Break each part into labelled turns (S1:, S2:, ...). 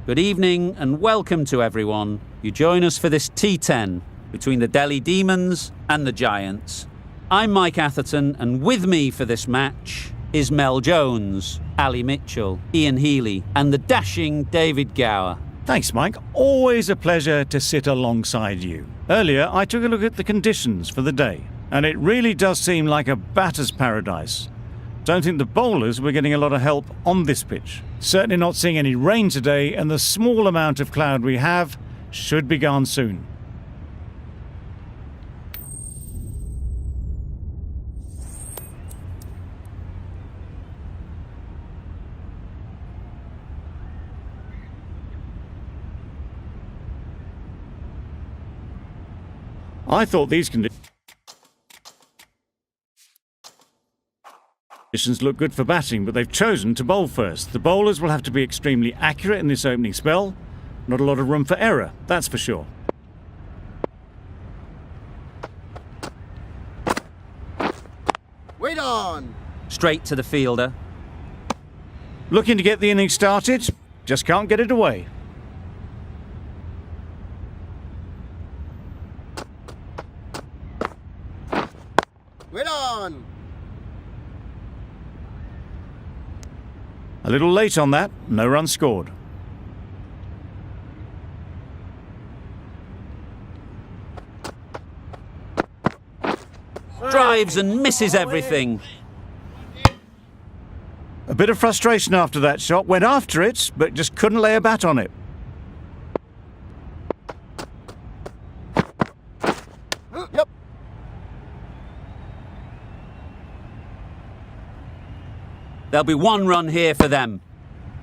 S1: Good evening and welcome to everyone. You join us for this T10 between the Delhi Demons and the Giants. I'm Mike Atherton, and with me for this match is Mel Jones, Ali Mitchell, Ian Healy and the dashing David Gower.
S2: Thanks, Mike. Always a pleasure to sit alongside you. Earlier, I took a look at the conditions for the day, and it really does seem like a batter's paradise. Don't think the bowlers were getting a lot of help on this pitch. Certainly not seeing any rain today, and the small amount of cloud we have should be gone soon. I thought these conditions look good for batting, but they've chosen to bowl first. The bowlers will have to be extremely accurate in this opening spell. Not a lot of room for error, that's for sure.
S3: Wait on!
S1: Straight to the fielder.
S2: Looking to get the innings started, just can't get it away.
S3: Wait on!
S2: A little late on that, no run scored.
S1: Drives and misses everything.
S2: A bit of frustration after that shot, went after it, but just couldn't lay a bat on it.
S3: Yep.
S1: There'll be one run here for them.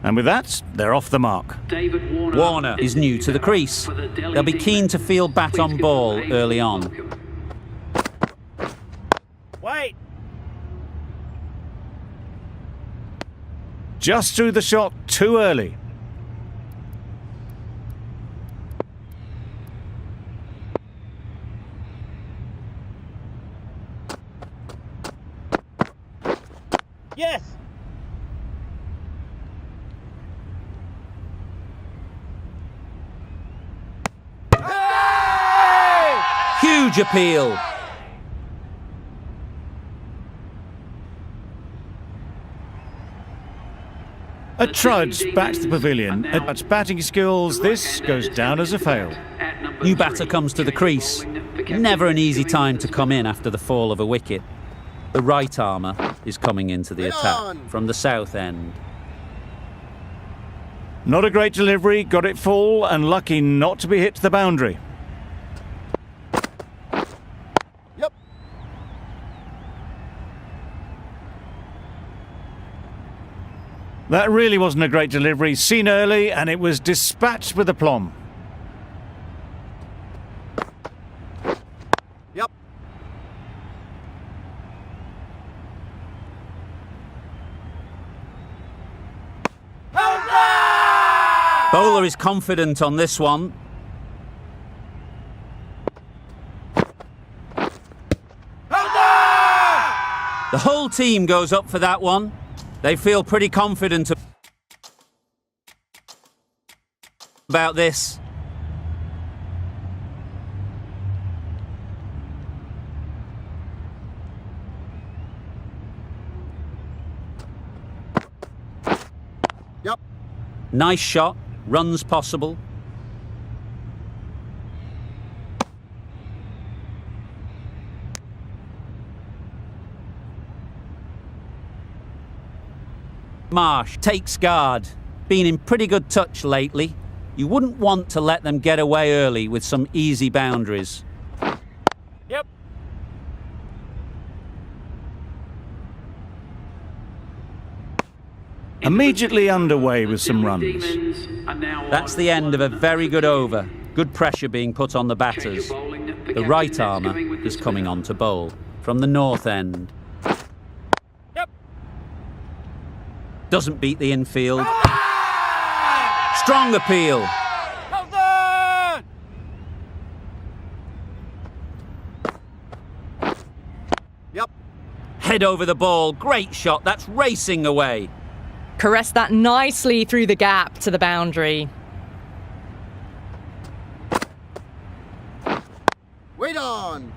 S2: And with that, they're off the mark.
S1: Warner is new to the crease. They'll be keen to field bat on ball early on.
S2: Wait! Just threw the shot too early.
S4: Yes!
S1: Huge appeal.
S2: A trudge back to the pavilion. At batting skills, this goes down as a fail.
S1: New batter comes to the crease. Never an easy time to come in after the fall of a wicket. The right armour is coming into the attack from the south end.
S2: Not a great delivery, got it full and lucky not to be hit to the boundary.
S3: Yep.
S2: That really wasn't a great delivery, seen early, and it was dispatched with aplomb.
S3: Yep.
S1: Bowler is confident on this one. The whole team goes up for that one. They feel pretty confident about this.
S3: Yep.
S1: Nice shot, runs possible. Marsh takes guard. Been in pretty good touch lately. You wouldn't want to let them get away early with some easy boundaries.
S4: Yep.
S2: Immediately underway with some runs.
S1: That's the end of a very good over. Good pressure being put on the batters. The right armour is coming on to bowl from the north end.
S4: Yep.
S1: Doesn't beat the infield. Strong appeal.
S4: Hold on!
S3: Yep.
S1: Head over the ball. Great shot. That's racing away.
S5: Caressed that nicely through the gap to the boundary.
S3: on.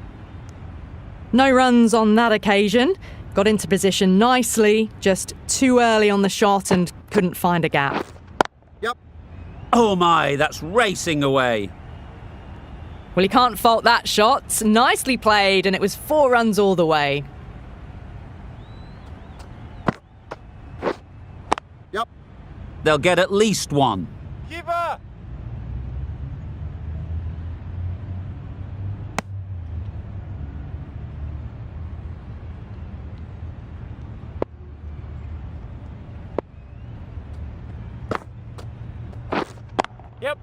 S5: No runs on that occasion. Got into position nicely, just too early on the shot and couldn't find a gap.
S3: Yep.
S1: Oh my, that's racing away.
S5: Well, you can't fault that shot. Nicely played, and it was 4 runs all the way.
S3: Yep.
S1: They'll get at least 1.
S4: Keeper. Yep.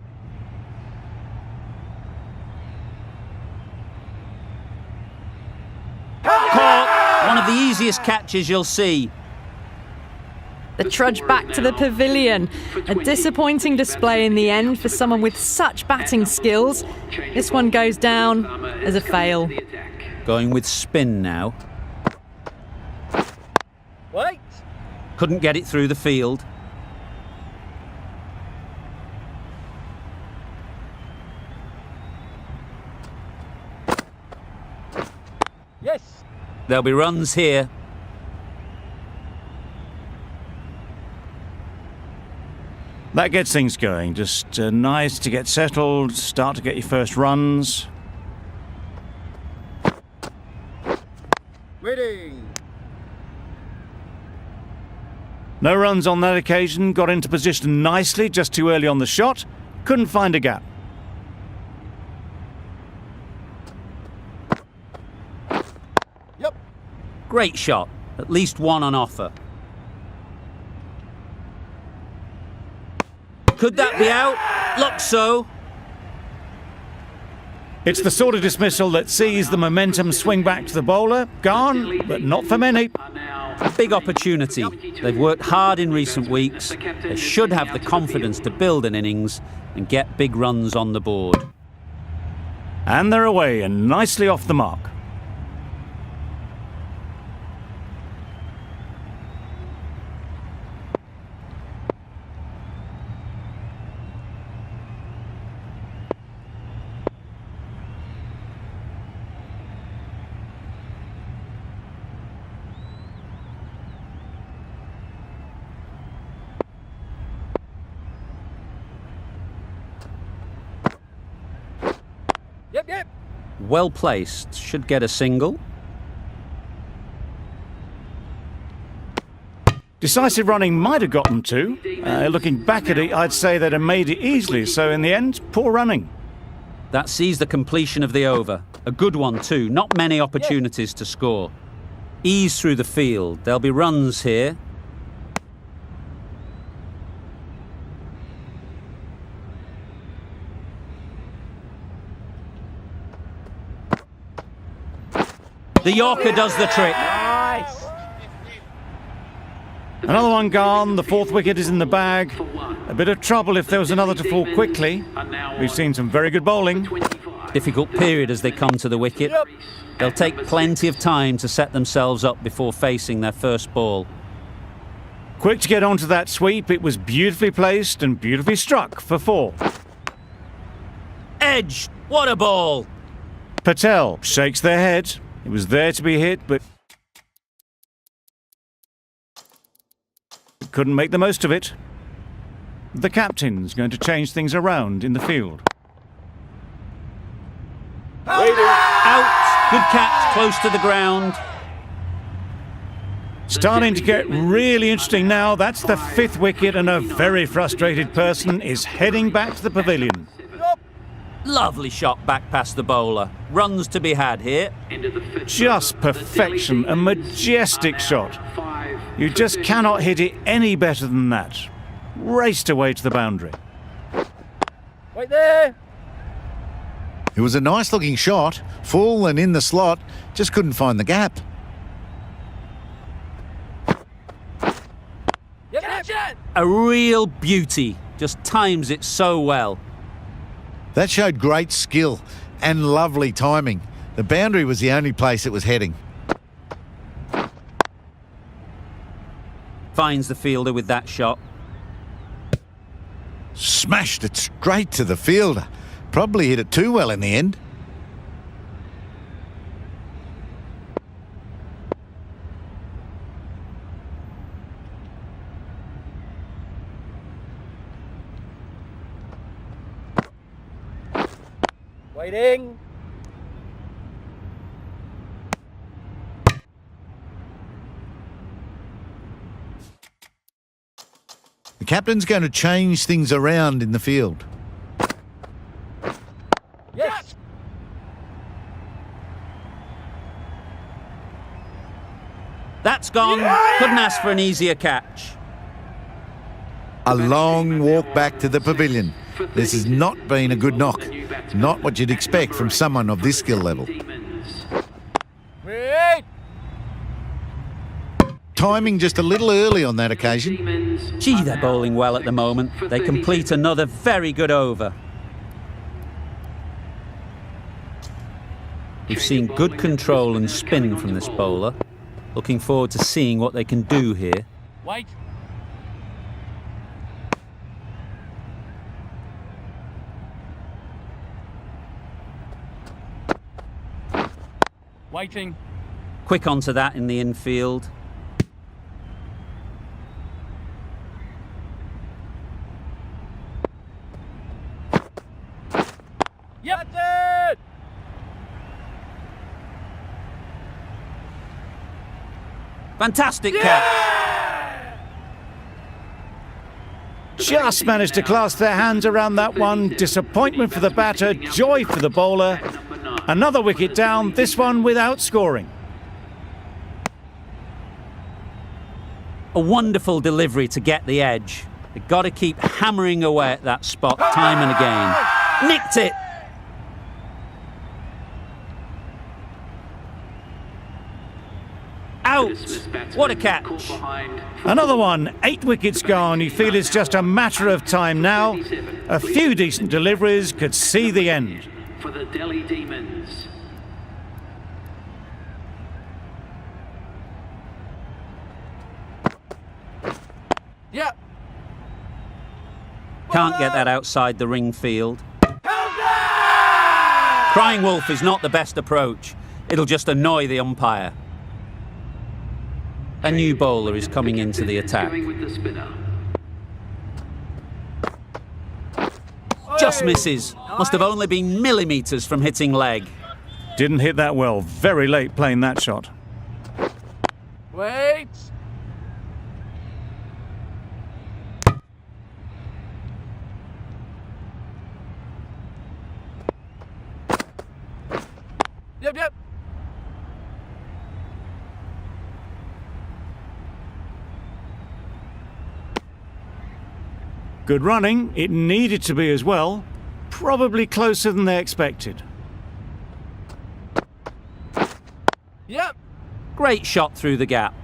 S1: Caught! One of the easiest catches you'll see.
S5: The trudge back to the pavilion. A disappointing display in the end for someone with such batting skills. This one goes down as a fail.
S1: Going with spin now.
S4: Wait.
S1: Couldn't get it through the field.
S4: Yes.
S1: There'll be runs here.
S2: That gets things going. Just nice to get settled, start to get your first runs.
S3: Waiting.
S2: No runs on that occasion, got into position nicely, just too early on the shot. Couldn't find a gap.
S3: Yep.
S1: Great shot. At least 1 on offer. Could that be out? Looks so.
S2: It's the sort of dismissal that sees the momentum swing back to the bowler. Gone, but not for many.
S1: A big opportunity. They've worked hard in recent weeks. They should have the confidence to build an innings and get big runs on the board.
S2: And they're away and nicely off the mark.
S4: Yep, yep.
S1: Well placed. Should get a single.
S2: Decisive running might have got them 2. Looking back at it, I'd say they'd have made it easily. So in the end, poor running.
S1: That sees the completion of the over. A good one too. Not many opportunities to score. Ease through the field. There'll be runs here. The Yorker does the trick.
S4: Nice.
S2: Another one gone. The 4th wicket is in the bag. A bit of trouble if there was another to fall quickly. We've seen some very good bowling.
S1: Difficult period as they come to the wicket.
S4: Yep.
S1: They'll take plenty of time to set themselves up before facing their first ball.
S2: Quick to get onto that sweep. It was beautifully placed and beautifully struck for 4.
S1: Edge! What a ball!
S2: Patel shakes their head. It was there to be hit, but couldn't make the most of it. The captain's going to change things around in the field.
S1: Out! Good catch, close to the ground.
S2: Starting to get really interesting now. That's the 5th wicket, and a very frustrated person is heading back to the pavilion.
S1: Lovely shot back past the bowler. Runs to be had here.
S2: Just perfection, a majestic shot. You just cannot hit it any better than that. Raced away to the boundary.
S4: Wait there.
S6: It was a nice looking shot, full and in the slot, just couldn't find the gap.
S4: Yep, catch it.
S1: A real beauty. Just times it so well.
S6: That showed great skill and lovely timing. The boundary was the only place it was heading.
S1: Finds the fielder with that shot.
S6: Smashed it straight to the fielder. Probably hit it too well in the end.
S4: Waiting.
S6: The captain's going to change things around in the field.
S4: Yes.
S1: That's gone. Couldn't ask for an easier catch.
S6: A long walk back to the pavilion. This has not been a good knock. Not what you'd expect from someone of this skill level.
S4: Wait.
S6: Timing just a little early on that occasion.
S1: Gee, they're bowling well at the moment. They complete another very good over. We've seen good control and spin from this bowler. Looking forward to seeing what they can do here.
S4: Wait. Waiting.
S1: Quick onto that in the infield.
S4: Yep. That's it.
S1: Fantastic catch.
S2: Just managed to clasp their hands around that one. Disappointment for the batter, joy for the bowler. Another wicket down, this one without scoring.
S1: A wonderful delivery to get the edge. They've got to keep hammering away at that spot time and again. Nicked it. Out. What a catch.
S2: Another one, 8 wickets gone. You feel it's just a matter of time now. A few decent deliveries could see the end.
S7: For the Delhi Demons.
S4: Yep.
S1: Can't get that outside the ring field. Crying wolf is not the best approach. It'll just annoy the umpire. A new bowler is coming into the attack.
S7: Going with the spinner.
S1: Just misses. Must have only been millimetres from hitting leg.
S2: Didn't hit that well. Very late playing that shot.
S4: Wait. Yep.
S2: Good running. It needed to be as well. Probably closer than they expected.
S4: Yep.
S1: Great shot through the gap.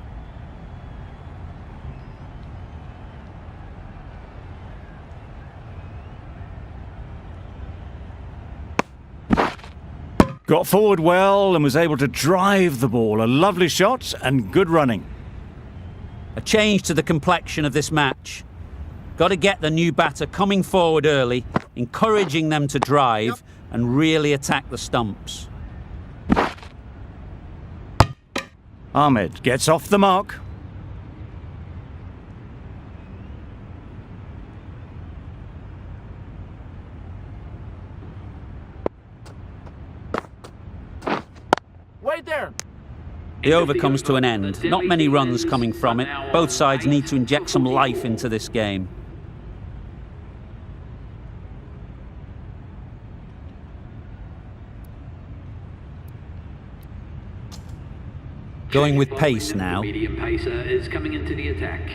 S2: Got forward well and was able to drive the ball. A lovely shot and good running.
S1: A change to the complexion of this match. Got to get the new batter coming forward early, encouraging them to drive and really attack the stumps.
S2: Ahmed gets off the mark.
S4: Wait there.
S1: The over comes to an end. Not many runs coming from it. Both sides need to inject some life into this game. Going with pace now.
S7: Medium pacer is coming into the attack.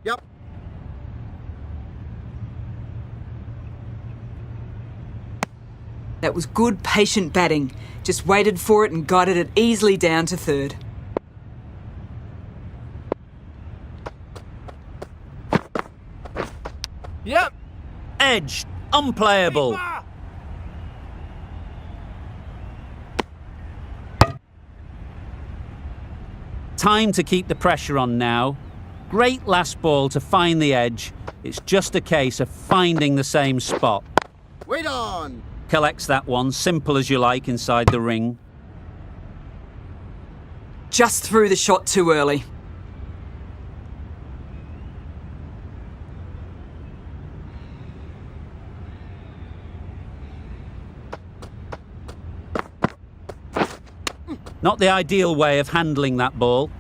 S3: Yep.
S8: That was good, patient batting. Just waited for it and guided it easily down to third.
S4: Yep.
S1: Edge. Unplayable. Time to keep the pressure on now. Great last ball to find the edge. It's just a case of finding the same spot.
S3: Wait on.
S1: Collects that one, simple as you like, inside the ring.
S8: Just threw the shot too early.
S1: Not the ideal way of handling that ball.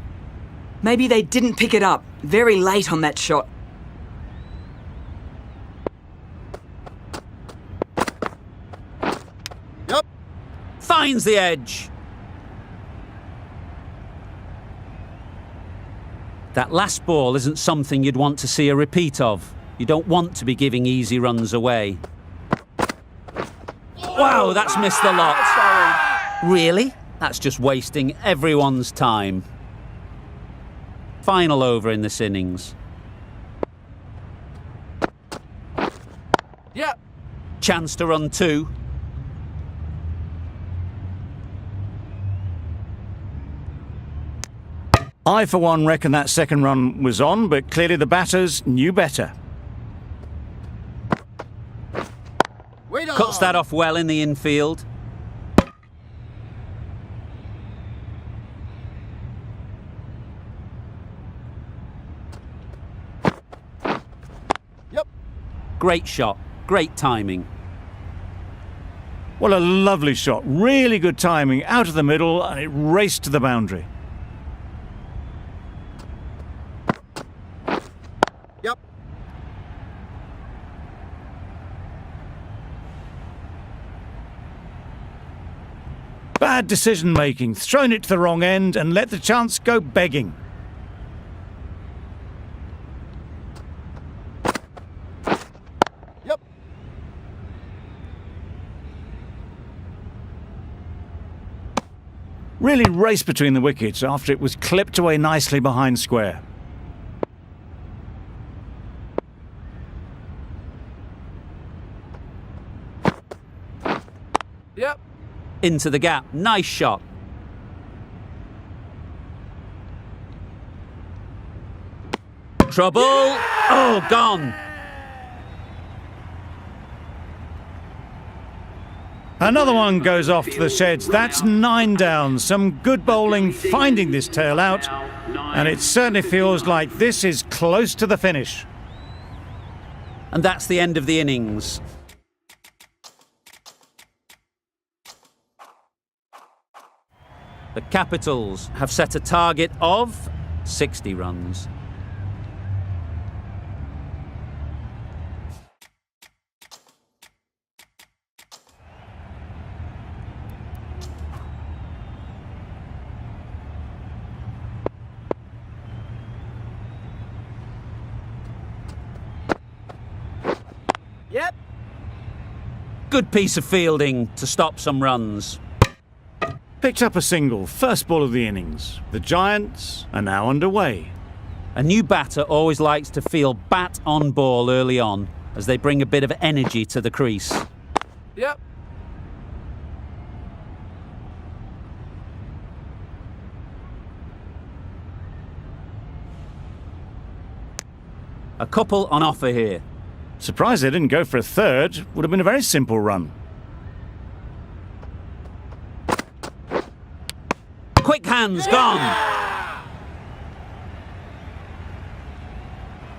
S8: Maybe they didn't pick it up. Very late on that shot.
S3: Yep.
S1: Finds the edge. That last ball isn't something you'd want to see a repeat of. You don't want to be giving easy runs away. Wow, that's missed the lot. Really? That's just wasting everyone's time. Final over in this innings.
S4: Yep.
S1: Chance to run 2.
S2: I, for one, reckon that second run was on, but clearly the batters knew better.
S3: Wait on.
S1: Cuts that off well in the infield.
S3: Yep.
S1: Great shot. Great timing.
S2: What a lovely shot. Really good timing. Out of the middle, and it raced to the boundary.
S3: Yep.
S2: Bad decision making. Thrown it to the wrong end and let the chance go begging.
S3: Yep.
S2: Really raced between the wickets after it was clipped away nicely behind square.
S4: Yep.
S1: Into the gap. Nice shot. Trouble. Oh, gone.
S2: Another one goes off to the sheds. That's 9 down. Some good bowling finding this tail out. And it certainly feels like this is close to the finish.
S1: And that's the end of the innings. The Capitals have set a target of 60 runs.
S4: Yep.
S1: Good piece of fielding to stop some runs.
S2: Picked up a single, first ball of the innings. The Giants are now underway.
S1: A new batter always likes to feel bat on ball early on, as they bring a bit of energy to the crease.
S4: Yep.
S1: A couple on offer here.
S2: Surprised they didn't go for a third. Would have been a very simple run.
S1: Quick hands, gone.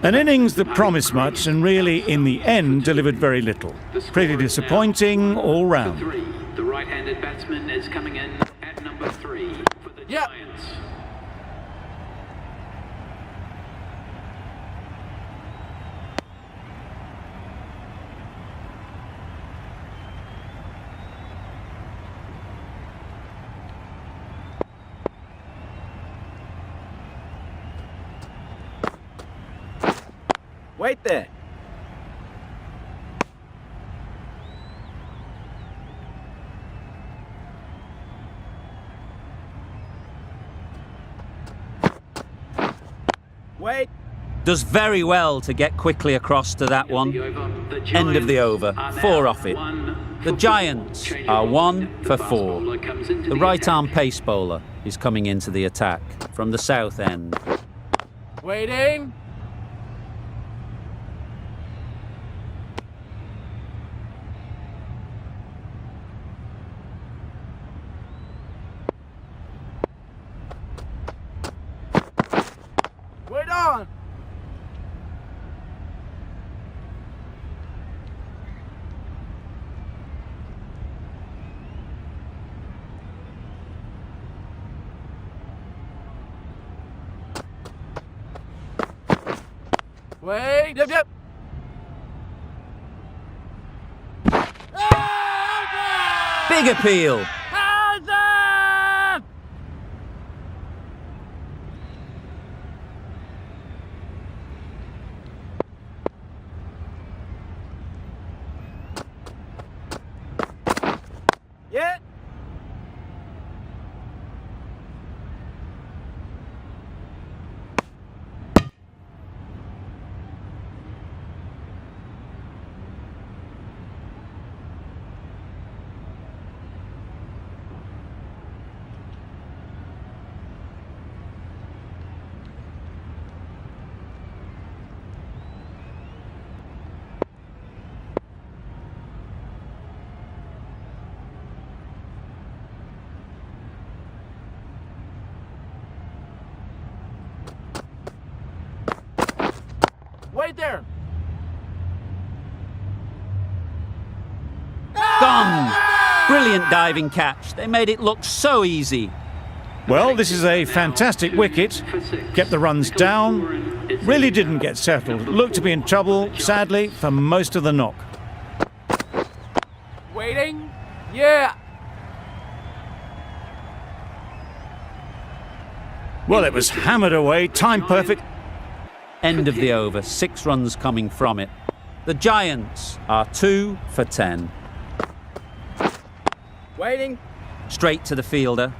S2: An innings that promised much and really, in the end, delivered very little. Pretty disappointing all round.
S7: 3. The right-handed batsman is coming in at number 3 for the
S4: Yep.
S7: Giants.
S4: Wait there. Wait.
S1: Does very well to get quickly across to that one. End of the over. 4 off it. The Giants are 1 for 4. The right-arm pace bowler is coming into the attack from the south end.
S4: Waiting. Wait on. Wait. Yep, yep.
S1: Big appeal.
S4: Hands! Yeah. Wait there.
S1: Gone. Brilliant diving catch. They made it look so easy.
S2: Well, this is a fantastic wicket. Kept the runs down. Really didn't get settled. Looked to be in trouble, sadly, for most of the knock.
S4: Waiting. Yeah.
S2: Well, it was hammered away, time perfect.
S1: End of the over. 6 runs coming from it. The Giants are 2 for 10.
S4: Waiting.
S1: Straight to the fielder.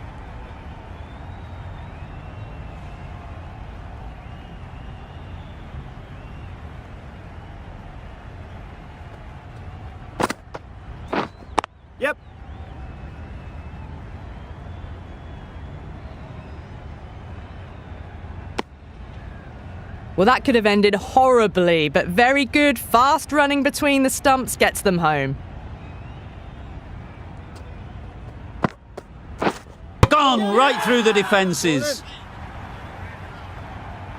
S4: Yep.
S5: Well, that could have ended horribly, but very good, fast running between the stumps gets them home.
S1: Gone right through the defences.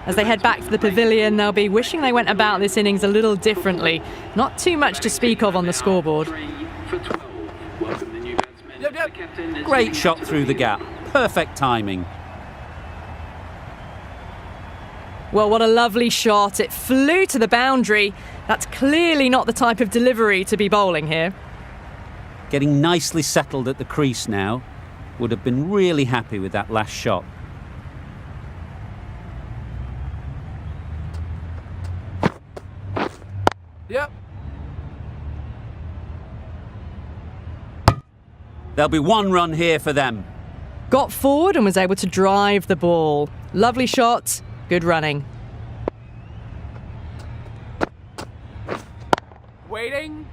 S5: As they head back to the pavilion, they'll be wishing they went about this innings a little differently. Not too much to speak of on the scoreboard.
S7: 3 for 12. Welcome the new batsman.
S4: Yep, yep.
S7: The captain is
S1: Great shot through the gap. Perfect timing.
S5: Well, what a lovely shot. It flew to the boundary. That's clearly not the type of delivery to be bowling here.
S1: Getting nicely settled at the crease now. Would have been really happy with that last shot.
S4: Yep.
S1: There'll be 1 run here for them.
S5: Got forward and was able to drive the ball. Lovely shot, good running.
S4: Waiting.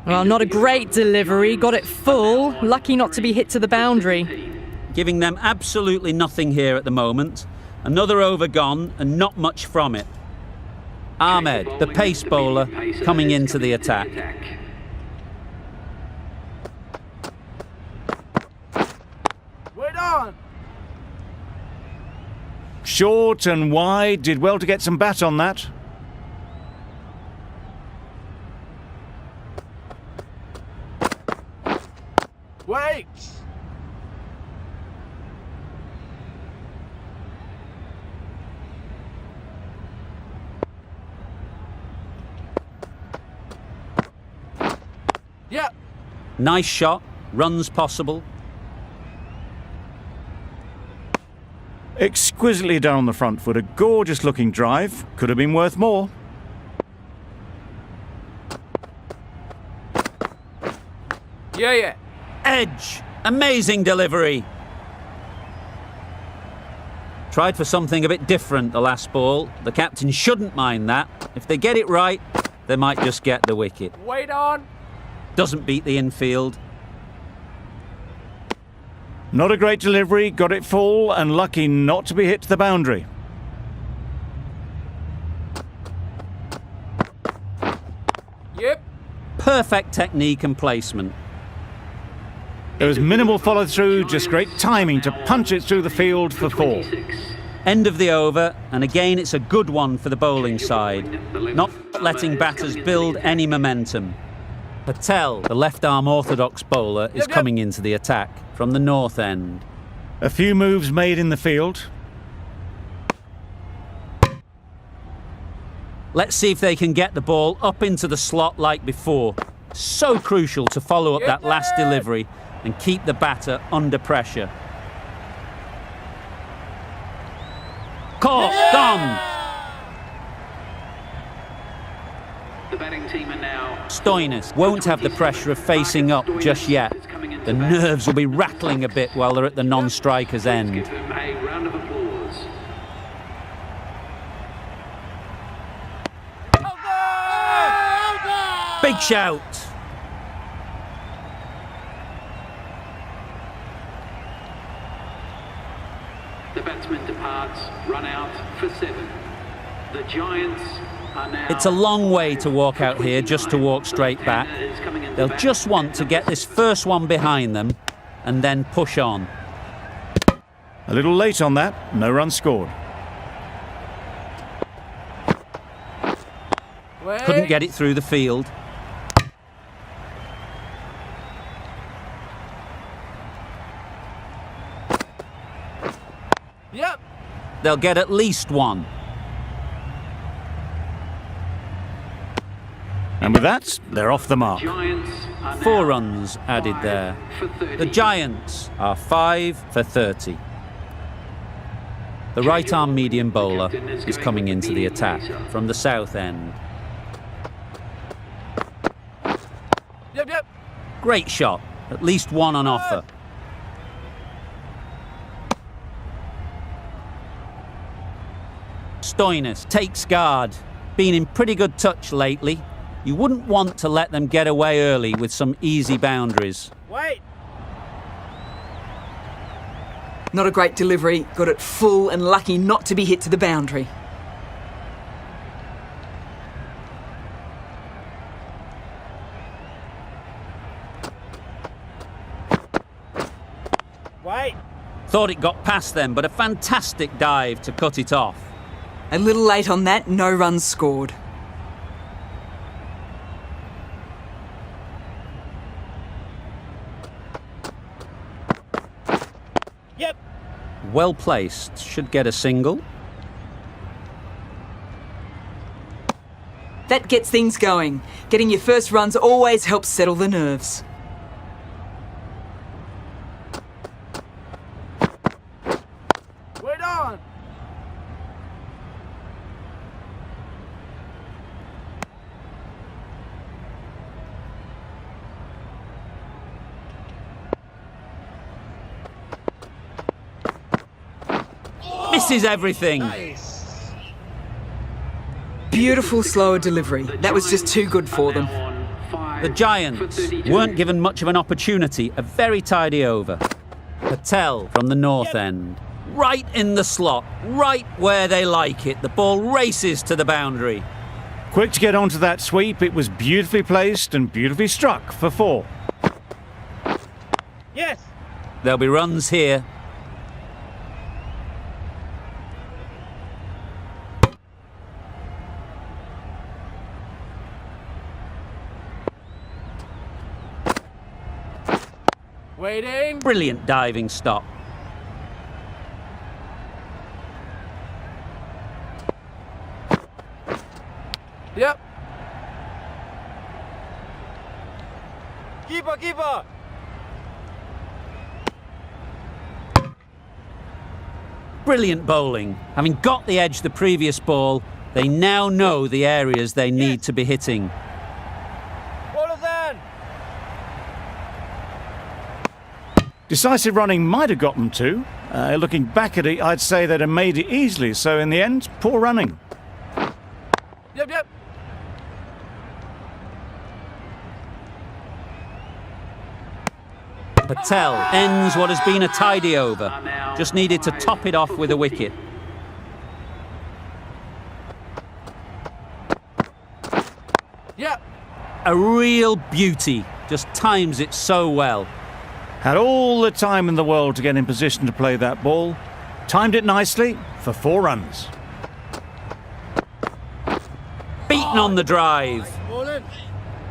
S5: Well, not a great delivery. Got it full. Lucky not to be hit to the boundary.
S1: Giving them absolutely nothing here at the moment. Another over gone and not much from it. Ahmed, the pace bowler, coming into the attack.
S4: Wait on.
S2: Short and wide, did well to get some bat on that.
S4: Wait. Yep.
S1: Nice shot. Runs possible.
S2: Exquisitely down the front foot, a gorgeous looking drive. Could have been worth more.
S4: Yeah, yeah.
S1: Edge. Amazing delivery. Tried for something a bit different the last ball. The captain shouldn't mind that. If they get it right, they might just get the wicket.
S4: Wait on.
S1: Doesn't beat the infield.
S2: Not a great delivery, got it full and lucky not to be hit to the boundary.
S4: Yep.
S1: Perfect technique and placement.
S2: There was minimal follow through, just great timing to punch it through the field for 4.
S1: End of the over, and again it's a good one for the bowling side. Not letting batters build any momentum. Patel, the left-arm orthodox bowler, is coming into the attack from the north end.
S2: A few moves made in the field.
S1: Let's see if they can get the ball up into the slot like before. So crucial to follow up that last delivery and keep the batter under pressure. Caught, gone.
S7: The batting team are now.
S1: Stoinis won't have the pressure of facing up just yet. The nerves will be rattling a bit while they're at the non-striker's end.
S7: Give him a round of applause.
S1: Big shout.
S7: The batsman departs, run out for 7. The Giants are now.
S1: It's a long way to walk out here just to walk straight back. They'll just want to get this first one behind them and then push on.
S2: A little late on that, no run scored.
S1: Couldn't get it through the field.
S4: Yep.
S1: They'll get at least one.
S2: And with that, they're off the mark.
S7: Giants are now
S1: 4 runs added
S7: 5
S1: there.
S7: for 30.
S1: The Giants are 5 for 30. The right-arm medium bowler is coming into the attack from the south end.
S4: Yep.
S1: Great shot. At least one on offer. Stoinis takes guard. Been in pretty good touch lately. You wouldn't want to let them get away early with some easy boundaries.
S4: Wait.
S8: Not a great delivery. Got it full and lucky not to be hit to the boundary.
S4: Wait.
S1: Thought it got past them, but a fantastic dive to cut it off.
S8: A little late on that, no runs scored.
S4: Yep.
S1: Well placed. Should get a single.
S8: That gets things going. Getting your first runs always helps settle the nerves.
S4: Wait on.
S1: Misses everything.
S8: Beautiful slower delivery. That was just too good for them.
S1: The Giants weren't given much of an opportunity. A very tidy over. Patel from the north end. Right in the slot. Right where they like it. The ball races to the boundary.
S2: Quick to get onto that sweep. It was beautifully placed and beautifully struck for 4.
S4: Yes.
S1: There'll be runs here.
S4: Waiting.
S1: Brilliant diving stop.
S4: Yep. Keeper.
S1: Brilliant bowling. Having got the edge the previous ball, they now know the areas they need to be hitting.
S4: Bowlers in.
S2: Decisive running might have got them to. Looking back at it, I'd say they'd have made it easily. So in the end, poor running.
S4: Yep.
S1: Patel ends what has been a tidy over. Just needed to top it off with a wicket.
S4: Yep.
S1: A real beauty. Just times it so well.
S2: Had all the time in the world to get in position to play that ball. Timed it nicely for 4 runs.
S1: Beaten on the drive.
S3: Bowling.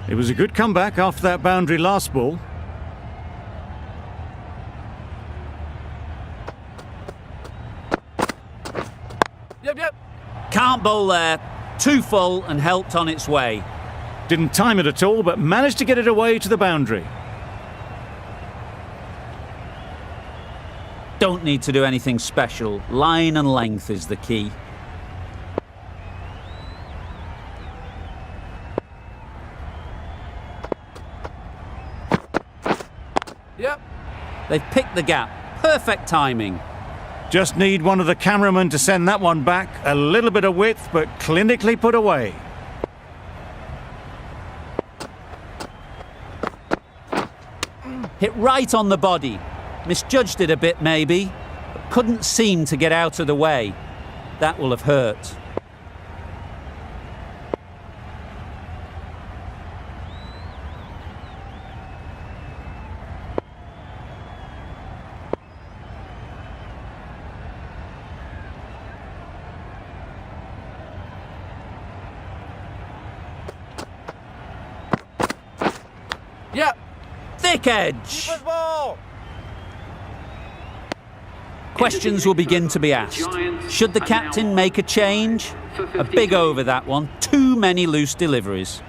S2: It was a good comeback after that boundary last ball.
S4: Yep.
S1: Can't bowl there. Too full and helped on its way.
S2: Didn't time it at all, but managed to get it away to the boundary.
S1: Don't need to do anything special. Line and length is the key.
S4: Yep.
S1: They've picked the gap. Perfect timing.
S2: Just need one of the cameramen to send that one back. A little bit of width, but clinically put away.
S1: Hit right on the body. Misjudged it a bit maybe, but couldn't seem to get out of the way. That will have hurt.
S4: Yep.
S1: Thick edge.
S4: Good ball.
S1: Questions will begin to be asked. Should the captain make a change? A big over that one. Too many loose deliveries.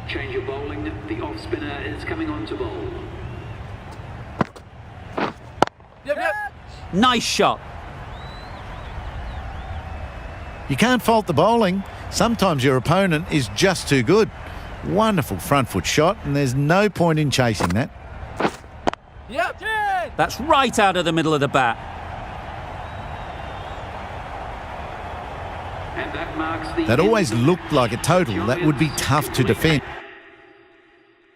S7: Change of bowling. The off spinner is coming on to bowl.
S4: Yep, yep.
S1: Nice shot.
S6: You can't fault the bowling. Sometimes your opponent is just too good. Wonderful front foot shot, and there's no point in chasing that.
S4: Yep.
S1: That's right out of the middle of the bat.
S7: And that marks the
S6: That always
S7: end.
S6: looked like a total that would be tough to defend.